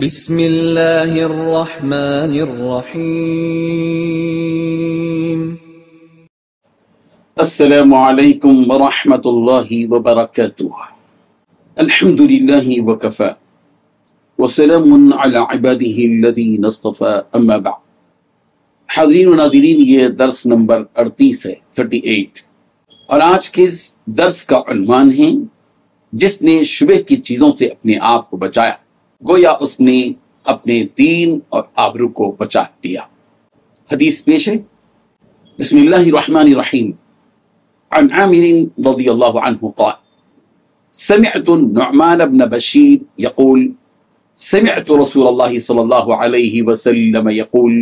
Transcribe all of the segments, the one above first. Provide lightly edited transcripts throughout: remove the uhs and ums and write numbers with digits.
بسم اللہ الرحمن الرحیم۔ السلام علیکم ورحمۃ اللہ وبرکاتہ۔ الحمد للہ وکفی وسلام علی عبادہ الذین اصطفی، اما بعد۔ حاضرین و ناظرین، یہ درس نمبر 38 ہے، 38، اور آج کے اس درس کا عنوان ہے جس نے شبہ کی چیزوں سے اپنے آپ کو بچایا، گویا اس نے اپنے دین اور آبرو کو بچا لیا۔ حدیث پیش ہے، بسم اللہ الرحمن الرحیم۔ عن عامر رضی اللہ عنہ قال سمعت النعمان بن بشیر يقول سمعت رسول اللہ صلی اللہ علیہ وسلم يقول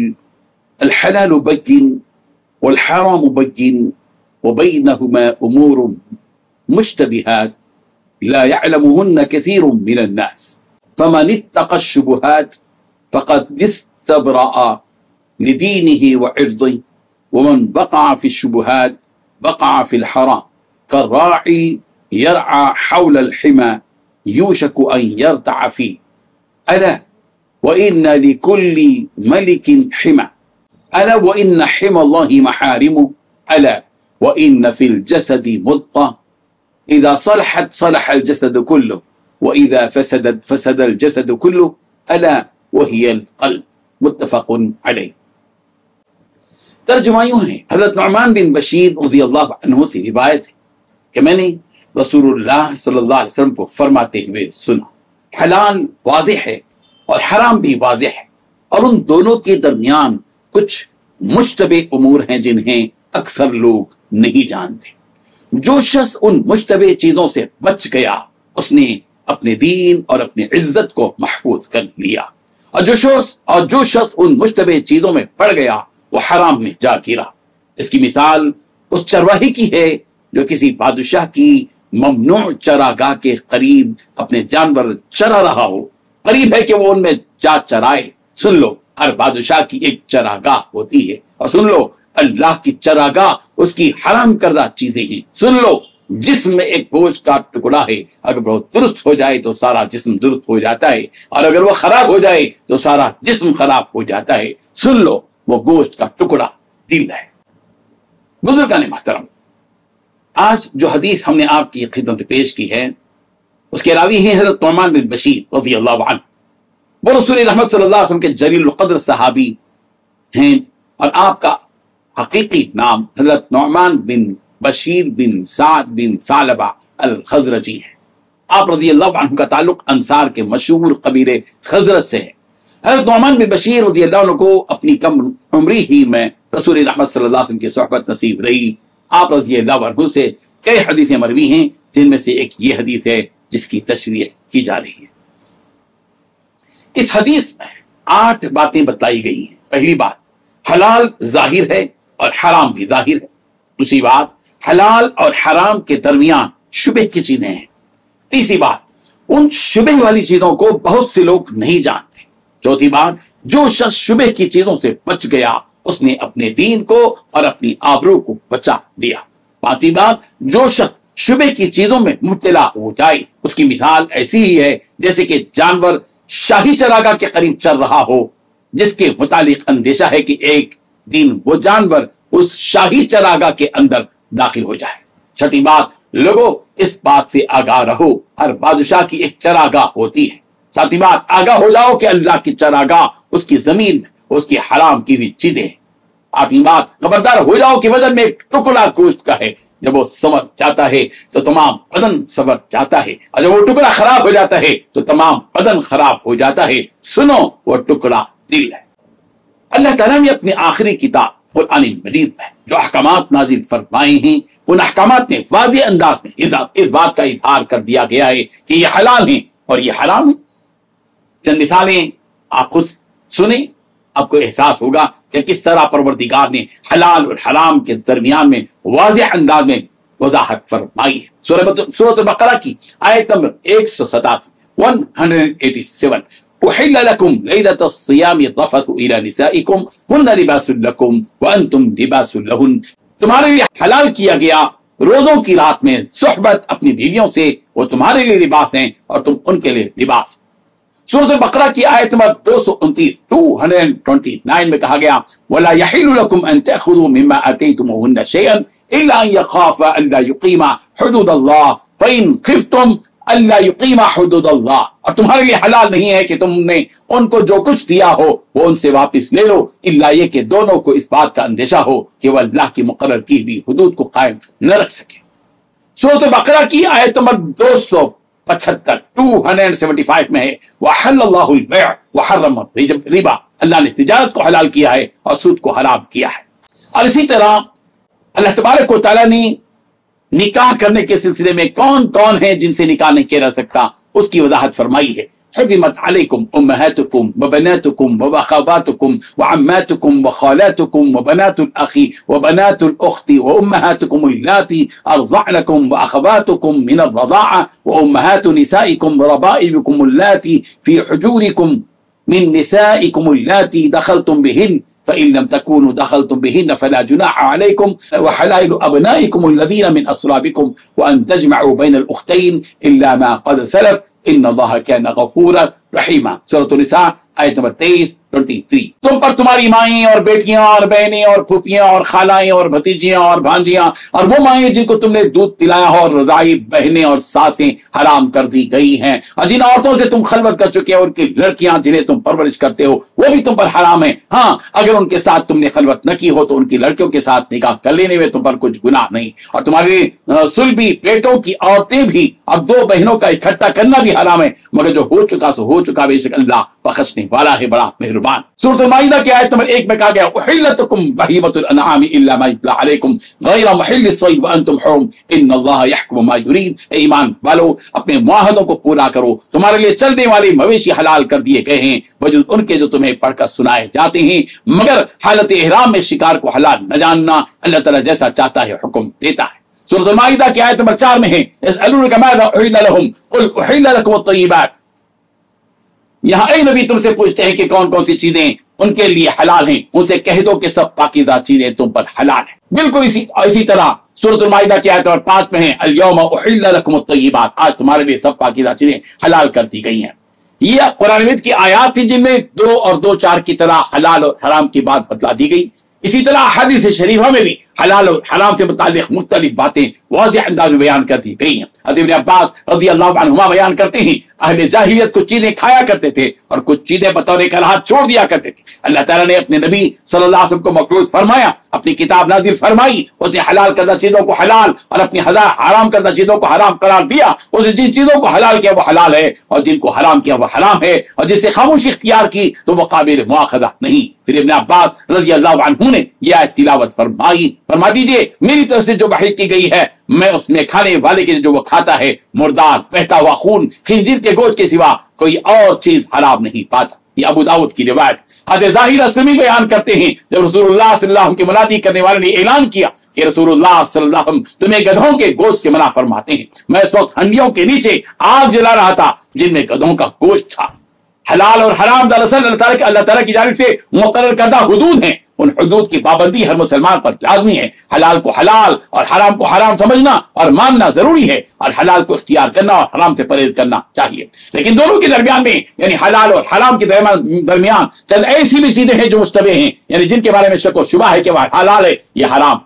الحلال بين والحرام بين وبينهما امور مشتبهات لا يعلمهن كثير من الناس فمن اتقى الشبهات فقد استبرأ لدينه وعرضه ومن وقع في الشبهات وقع في الحرام كالراعي يرعى حول الحمى يوشك أن يرتع فيه ألا وإن لكل ملك حمى ألا وإن حمى الله محارمه ألا وإن في الجسد مضغة إذا صلحت صلح الجسد كله وإذا فسدت فسد الجسد كله ألا وهي القلب، متفق علیہ۔ ترجمہ یوں ہے، حضرت نعمان بن بشیر رضی اللہ عنہ سے روایت ہے کہ میں نے رسول اللہ صلی اللہ علیہ وسلم کو فرماتے ہوئے سنا، حلال واضح ہے اور حرام بھی واضح ہے، اور ان دونوں کے درمیان کچھ مشتبہ امور ہیں جنہیں اکثر لوگ نہیں جانتے۔ جو شخص ان مشتبہ چیزوں سے بچ گیا اس نے اپنے دین اور اپنی عزت کو محفوظ کر لیا، اور جو شخص ان مشتبہ چیزوں میں پڑ گیا وہ حرام میں جا گرا۔ اس کی مثال اس چرواہی کی ہے جو کسی بادشاہ کی ممنوع چراگاہ کے قریب اپنے جانور چرا رہا ہو، قریب ہے کہ وہ ان میں جا چرائے۔ سن لو، ہر بادشاہ کی ایک چراگاہ ہوتی ہے، اور سن لو، اللہ کی چراگاہ اس کی حرام کردہ چیزیں ہیں۔ سن لو، جسم میں ایک گوشت کا ٹکڑا ہے، اگر وہ درست ہو جائے تو سارا جسم درست ہو جاتا ہے، اور اگر وہ خراب ہو جائے تو سارا جسم خراب ہو جاتا ہے۔ سن لو، وہ گوشت کا ٹکڑا دل ہے۔ بزرگان محترم، آج جو حدیث ہم نے آپ کی خدمت پیش کی ہے اس کے راوی ہیں حضرت نعمان بن بشیر رضی اللہ عنہ۔ وہ رسول رحمت صلی اللہ علیہ وسلم کے جلیل القدر صحابی ہیں، اور آپ کا حقیقی نام حضرت نعمان بن بشیر بن سعد بن ثعلبہ الخزرجی ہے۔ آپ رضی اللہ عنہ کا تعلق انصار کے مشہور قبیلے خزرج سے ہے۔ حضرت نعمان بن بشیر رضی اللہ عنہ کو اپنی کم عمری ہی میں رسول رحمت صلی اللہ علیہ وسلم کی صحبت نصیب رہی۔ آپ رضی اللہ عنہ سے کئی حدیثیں مروی ہیں، جن میں سے ایک یہ حدیث ہے جس کی تشریح کی جا رہی ہے۔ اس حدیث میں 8 باتیں بتلائی گئی ہیں۔ پہلی بات، حلال ظاہر ہے اور حرام بھی ظاہر ہے۔ دوسری بات، حلال اور حرام کے درمیان شبہ کی چیزیں ہیں۔ تیسری بات، ان شبہ والی چیزوں کو بہت سے لوگ نہیں جانتے۔ چوتھی بات، جو شخص شبہ کی چیزوں سے بچ گیا اس نے اپنے دین کو اور اپنی آبرو کو بچا لیا۔ پانچویں بات، جو شخص شبہ کی چیزوں میں مبتلا ہو جائے اس کی مثال ایسی ہی ہے جیسے کہ جانور شاہی چراگاہ کے قریب چر رہا ہو، جس کے متعلق اندیشہ ہے کہ ایک دن وہ جانور اس شاہی چراگاہ کے اندر داخل ہو جائے۔ چھٹی بات، لوگوں اس بات سے آگاہ رہو، ہر بادشاہ کی ایک چراگاہ ہوتی ہے۔ ساتھی بات، آگاہ ہو جاؤ کہ اللہ کی چراگاہ اس کی زمین میں اس کی حرام کی بھی چیزیں ہیں۔ آٹھویں بات، خبردار ہو جاؤ کہ وزن میں ایک ٹکڑا گوشت کا ہے، جب وہ سنور جاتا ہے تو تمام بدن سنور جاتا ہے، اور جب وہ ٹکڑا خراب ہو جاتا ہے تو تمام بدن خراب ہو جاتا ہے۔ سنو، وہ ٹکڑا دل ہے۔ اللہ تعالیٰ نے اپنی آخری کتاب قرآن مجید میں جو احکامات نازل فرمائے ہیں ان احکامات میں واضح انداز میں اس بات کا اظہار کر دیا گیا ہے کہ یہ حلال ہیں اور یہ حرام ہیں۔ چند مثالیں آپ خود سنیں، آپ کو احساس ہوگا کہ کس طرح پروردگار نے حلال اور حرام کے درمیان میں واضح انداز میں وضاحت فرمائی ہے۔ سورۃ البقرہ کی آیت نمبر 187 احل لکم لیلۃ الصیام الرفث الی نسائکم ہن لباس لکم وانتم لباس لہن، تمہارے لیے حلال کیا گیا روزوں کی رات میں صحبت اپنی بیویوں سے، وہ تمہارے لیے لباس ہیں اور تم ان کے لیے لباس۔ सूरत अल-बकरा की आयत नंबर 229 में कहा गया वला यहिल्लु लकुम अन तअखुदू मिम्मा आतैतुमुहुन्ना शैअन इल्ला अन यखाफा अल्ला युकीमा हुदूदल्लाह फइन खिफ्तुम अल्ला युकीमा हुदूदल्लाह, और तुम्हारे लिए हलाल नहीं है कि तुमने उनको जो कुछ दिया हो वो उनसे वापस ले लो, इल्ला ये कि दोनों को इस बात का अंदेशा हो कि वह अल्लाह की मुकर्रर की हुई हुदूद को कायम न रख सके। सूरत बकरा की आयत नंबर 275 में है वहल्लल्लाहुल बै' व हर्रम रिबा, अल्लाह ने तिजारत को हलाल किया है और सूद को हराम किया है। और इसी तरह अल्लाह तबारक व तआला ने निकाह करने के सिलसिले में कौन कौन है जिनसे निकाह नहीं किया जा सकता उसकी वजाहत फरमाई है। हुर्रिमत अलैकुम उम्महातुकुम व बनातुकुम व अख़वातुकुम व अम्मातुकुम व खालातुकुम व बनातुल अखी व बनातुल उख्ती व उम्महातुकुम अल्लाती अर्ज़अनकुम व अख़वातुकुम मिनर रज़ाअ व उम्महातु निसाइकुम व रबाइबुकुम अल्लाती फी हुजूरिकुम मिन निसाइकुम अल्लाती दखलतुम बिहिन फ़इन लम तकूनु दखलतुम बिहिन फला जुनाह अलैकुम व हलाइलु अबनाइकुम अल्लज़ीना मिन अस्लाबिकुम व अन तजमअू बैनल उख्तैन इल्ला मा क़द सलफ़ इन्नल्लाह कान गफूरन रहीमा। सूरह निसा आयत नंबर 23। तुम पर तुम्हारी माएं और बेटियां और बहनें और फूफियां और खालाएं और भतीजियां और भांजियां और वो माएं जिनको तुमने दूध पिलाया हो और रज़ाई बहनें और सासें हराम कर दी गई हैं, और जिन औरतों से तुम खलवत कर चुके हो उनकी लड़कियां जिन्हें तुम परवरिश करते हो वो भी तुम पर हराम है। हाँ, अगर उनके साथ तुमने खलवत न की हो तो उनकी लड़कियों के साथ निकाह कर लेने में तुम पर कुछ गुनाह नहीं, और तुम्हारे सुलभी पेटों की औरतें भी अब दो बहनों का इकट्ठा करना भी हराम है, मगर जो हो चुका सो हो चुका, बेशक अल्लाह बख्शने वाला है, बड़ा मेहरबान। सूरत अल-माइदा की आयत नंबर 1 में कहा गया उहिल्लतकुम बहीमतुल अनआम इल्ला मा युतला अलैकुम गैर मुहिल्लिस सैद व अंतुम हुरुम इन्नल्लाह यहकुमु मा युरीद। ईमान वालो, अपने मुआहदों को पूरा करो, तुम्हारे लिए चलने वाले मवेशी हलाल कर दिए गए हैं वजूद उनके जो तुम्हें पढ़कर सुनाए जाते हैं, मगर हालत इहराम में शिकार को हलाल न जानना, अल्लाह ताला जैसा चाहता है हुक्म देता है। सूरत अल-माइदा की आयत नंबर 4 में है यसअलूनका माज़ा उहिल्ला लहुम कुल उहिल्ला लकुम अत-तय्यिबात। यहाँ ऐ नबी तुमसे पूछते हैं कि कौन कौन सी चीजें उनके लिए हलाल हैं, उनसे कह दो कि सब पाकीज़ा चीजें तुम पर हलाल हैं। बिल्कुल इसी तरह सूरत अल-माइदा की आयत नंबर 5 में है अल-यौमा उहिल्ला लकुम अत-तय्यिबात, आज तुम्हारे लिए सब पाकीज़ा चीजें हलाल कर दी गई हैं। ये कुरान मजीद की आयत थी जिनमें 2 और 2 4 की तरह हलाल और हराम की बात बतला दी गई। इसी तरह हदीस शरीफा में भी हलाल और हराम से मुताल्लिक मुख्तलिफ बातें वाज़ेह अंदाज में बयान कर दी गई हैं। हज़रत इब्न अब्बास रज़ियल्लाहु अन्हुमा बयान करते हैं अहले जाहिलियत कुछ चीजें खाया करते थे और कुछ चीजें बतौर कराहत छोड़ दिया करते थे। अल्लाह ताला ने अपने नबी सल्लल्लाहु अलैहि वसल्लम को मक़रूज़ फरमाया, अपनी किताब नाजिल फरमाई, उसने हलाल करदा चीजों को हलाल और अपनी हराम करदा चीजों को हराम करार दिया। उसने जिन चीजों को हलाल किया वो हलाल है और जिनको हराम किया वो हराम है, और जिससे खामोशी इख्तियार की तो वो काबिल मुआखज़ा नहीं। फिर इब्न अब्बास रज़ियल्लाहु अन्हु ने यह आयत तिलावत फरमा दीजिए, मेरी तरफ से जो वही की गई है मैं उसमें खाने वाले के जो वो खाता है मुर्दार बहता हुआ खून खिंजीर के गोश्त के सिवा कोई और चीज हराम नहीं पाता। ये अबू दाऊद की रिवायत। हज़रत ज़ाहिर असलमी बयान करते हैं जब रसूलुल्लाह सल्लल्लाहु अलैहि वसल्लम की मुनादी करने वाले ने ऐलान किया कि रसूलुल्लाह सल्लल्लाहु अलैहि वसल्लम तुम्हें गधों के गोश्त से मना फरमाते हैं, मैं इस वक्त हंडियों के नीचे आग जला रहा था जिनमें गधों का गोश्त था। हलाल और हराम दरअसल अल्लाह ताला की जानिब से मुकर्रर करदा हुदूद हैं, उन हुदूद की पाबंदी हर मुसलमान पर लाजमी है। हलाल को हलाल और हराम को हराम समझना और मानना जरूरी है, और हलाल को इख्तियार करना और हराम से परहेज करना चाहिए। लेकिन दोनों के दरमियान में यानी हलाल और हराम के दरमियान चंद ऐसी भी चीजें हैं जो मुश्तबे हैं, यानी जिनके बारे में शक व शुबा है कि वह हलाल है या हराम।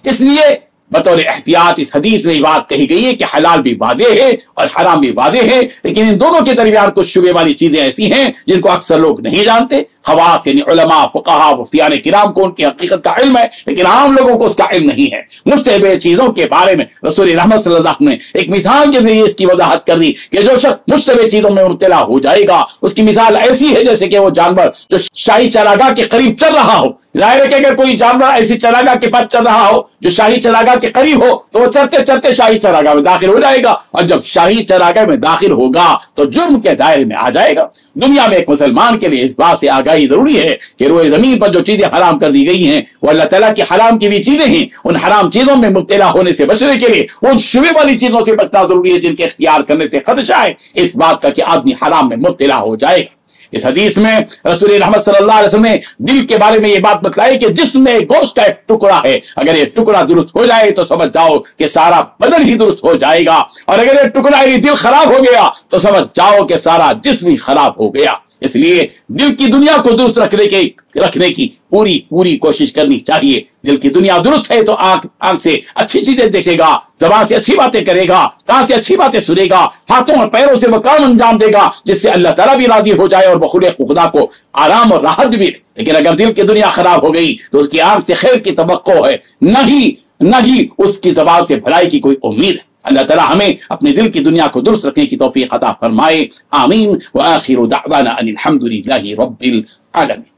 इसलिए बतौर एहतियात इस हदीस में बात कही गई है कि हलाल भी वाज़ेह है और हराम भी वाज़ेह है, लेकिन इन दोनों के दरमियान कुछ शुबे वाली चीजें ऐसी हैं जिनको अक्सर लोग नहीं जानते। खवास यानी उलमा, फुक़हा, मुफ्तियान किराम को उनकी हकीकत का इल्म है, लेकिन आम लोगों को उसका इल्म नहीं है। मुश्तबे चीजों के बारे में रसूल रहमत सल्लल्लाहु अलैहि वसल्लम ने एक मिसाल के जरिए इसकी वजाहत कर दी कि जो शख्स मुश्तबे चीजों में मुब्तला हो जाएगा उसकी मिसाल ऐसी है जैसे कि वो जानवर जो शाही चरागाह के करीब चल रहा हो। जाहिर है कि अगर कोई जानवर ऐसी चरागाह के पास चल रहा हो जो शाही चरागाह के करीब हो तो वो चलते चलते शाही चरागाह में दाखिल हो जाएगा, और जब शाही चरागाह में दाखिल होगा तो जुर्म के दायरे में आ जाएगा। दुनिया में एक मुसलमान के लिए इस बात से आगाही जरूरी है कि रोए जमीन पर जो चीजें हराम कर दी गई हैं वो अल्लाह ताला की हराम की भी चीजें हैं। उन हराम चीजों में मुब्तला होने से बचने के लिए उन शुबे वाली चीजों से बचना जरूरी है जिनके इख्तियार करने से खदशा है इस बात का कि आदमी हराम में मुब्तला हो जाएगा। اس حدیث میں رسول رحمت صلی اللہ علیہ وسلم نے دل کے بارے میں یہ بات بتلائی کہ جسم میں گوشت کا ایک ٹکڑا ہے، اگر یہ ٹکڑا درست ہو جائے تو سمجھ جاؤ کہ سارا بدن ہی درست ہو جائے گا، اور اگر یہ ٹکڑا یعنی دل خراب ہو گیا تو سمجھ جاؤ کہ سارا جسم ہی خراب ہو گیا۔ اس لیے دل کی دنیا کو درست رکھنے کی پوری کوشش کرنی چاہیے۔ دل کی دنیا درست ہے تو آنکھ سے اچھی چیزیں دیکھے گا، زبان سے اچھی باتیں کرے گا، کان سے اچھی باتیں سنے گا، ہاتھوں اور پیروں سے وہ کام انجام دے گا جس سے اللہ تعالیٰ بھی راضی ہو جائے اور بخلق خدا کو آرام اور راحت بھی دے۔ لیکن اگر دل کی دنیا خراب ہو گئی تو اس کی آنکھ سے خیر کی توقع ہے، نہ ہی اس کی زبان سے بھلائی کی کوئی امید ہے۔ اللہ تعالیٰ ہمیں اپنے دل کی دنیا کو درست رکھنے کی توفیق عطا فرمائے، آمین۔ وآخر دعوانا ان الحمد للہ رب العالمین۔